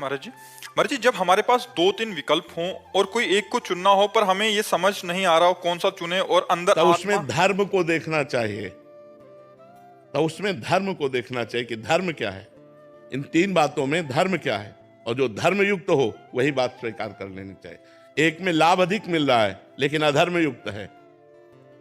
महाराज जी। महाराज जी, जब हमारे पास दो तीन विकल्प हों और कोई एक को चुनना हो पर हमें ये समझ नहीं आ रहा हो कौन सा चुने और अंदर तो आत्मा। उसमें धर्म को देखना चाहिए, तो उसमें धर्म को देखना चाहिए कि धर्म क्या है, इन तीन बातों में धर्म क्या है, और जो धर्म युक्त हो वही बात स्वीकार कर लेनी चाहिए। एक में लाभ अधिक मिल रहा है लेकिन अधर्म युक्त है,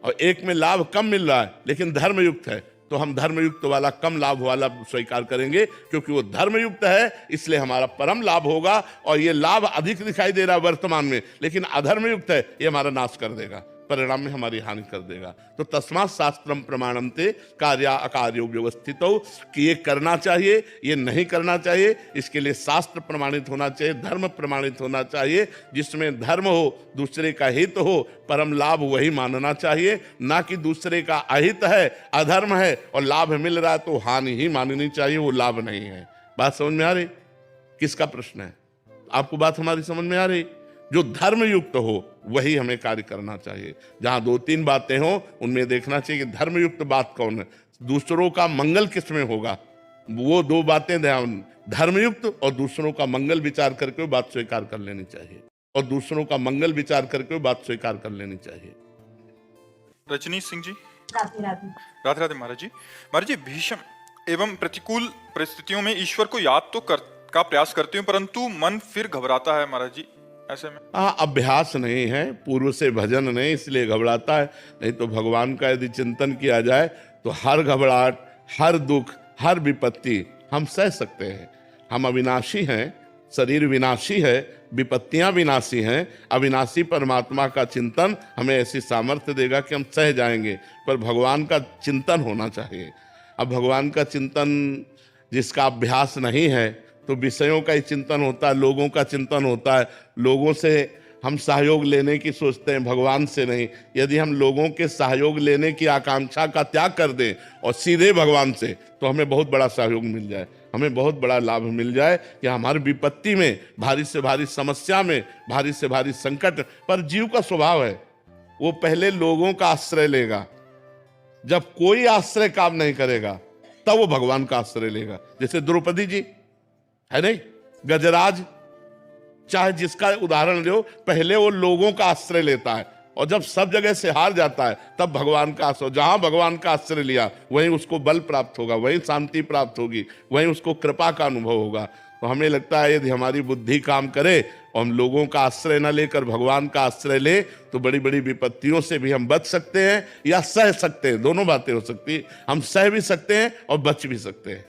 और एक में लाभ कम मिल रहा है लेकिन धर्म युक्त है, तो हम धर्म युक्त वाला, कम लाभ वाला स्वीकार करेंगे, क्योंकि वो धर्म युक्त है, इसलिए हमारा परम लाभ होगा। और ये लाभ अधिक दिखाई दे रहा है वर्तमान में, लेकिन अधर्म युक्त है, ये हमारा नाश कर देगा, परिणाम में हमारी हानि कर देगा। तो तस्मात् शास्त्रम प्रमाणन्ते कार्या अकार्यो व्यवस्थितो, कि ये करना चाहिए, ये नहीं करना चाहिए, इसके लिए शास्त्र प्रमाणित होना चाहिए, धर्म प्रमाणित होना चाहिए। जिसमें धर्म हो, दूसरे का हित हो, परम लाभ वही मानना चाहिए, ना कि दूसरे का अहित है, अधर्म है और लाभ मिल रहा है तो हानि ही माननी चाहिए, वो लाभ नहीं है। बात समझ में आ रही? किसका प्रश्न है? आपको बात हमारी समझ में आ रही? जो धर्म युक्त हो वही हमें कार्य करना चाहिए। जहां दो तीन बातें हो उनमें देखना चाहिए कि धर्म युक्त बात कौन है, दूसरों का मंगल किसमें होगा, वो दो बातें ध्यान, धर्मयुक्त और दूसरों का मंगल विचार करके वो बात स्वीकार कर लेनी चाहिए, और दूसरों का मंगल विचार करके वो बात स्वीकार कर लेनी चाहिए। रजनी सिंह जी। राधे राधे। राधे राधे महाराज जी। महाराज जी, भीषण एवं प्रतिकूल परिस्थितियों में ईश्वर को याद तो का प्रयास करते हूँ, परंतु मन फिर घबराता है महाराज जी। ऐसे में अभ्यास नहीं है, पूर्व से भजन नहीं, इसलिए घबराता है। नहीं तो भगवान का यदि चिंतन किया जाए तो हर घबराहट, हर दुख, हर विपत्ति हम सह सकते हैं। हम अविनाशी हैं, शरीर विनाशी है, विपत्तियां विनाशी हैं। अविनाशी परमात्मा का चिंतन हमें ऐसी सामर्थ्य देगा कि हम सह जाएंगे, पर भगवान का चिंतन होना चाहिए। अब भगवान का चिंतन जिसका अभ्यास नहीं है तो विषयों का ही चिंतन होता है, लोगों का चिंतन होता है, लोगों से हम सहयोग लेने की सोचते हैं, भगवान से नहीं। यदि हम लोगों के सहयोग लेने की आकांक्षा का त्याग कर दें और सीधे भगवान से, तो हमें बहुत बड़ा सहयोग मिल जाए, हमें बहुत बड़ा लाभ मिल जाए कि हमारी विपत्ति में, भारी से भारी समस्या में, भारी से भारी संकट पर जीव का स्वभाव है, वो पहले लोगों का आश्रय लेगा। जब कोई आश्रय काम नहीं करेगा तब वो भगवान का आश्रय लेगा। जैसे द्रौपदी जी है नहीं, गजराज, चाहे जिसका उदाहरण लो, पहले वो लोगों का आश्रय लेता है, और जब सब जगह से हार जाता है तब भगवान का आश्रय, जहां भगवान का आश्रय लिया वहीं उसको बल प्राप्त होगा, वहीं शांति प्राप्त होगी, वहीं उसको कृपा का अनुभव होगा। तो हमें लगता है यदि हमारी बुद्धि काम करे और हम लोगों का आश्रय न लेकर भगवान का आश्रय ले, तो बड़ी बड़ी विपत्तियों से भी हम बच सकते हैं या सह सकते हैं। दोनों बातें हो सकती है, हम सह भी सकते हैं और बच भी सकते हैं।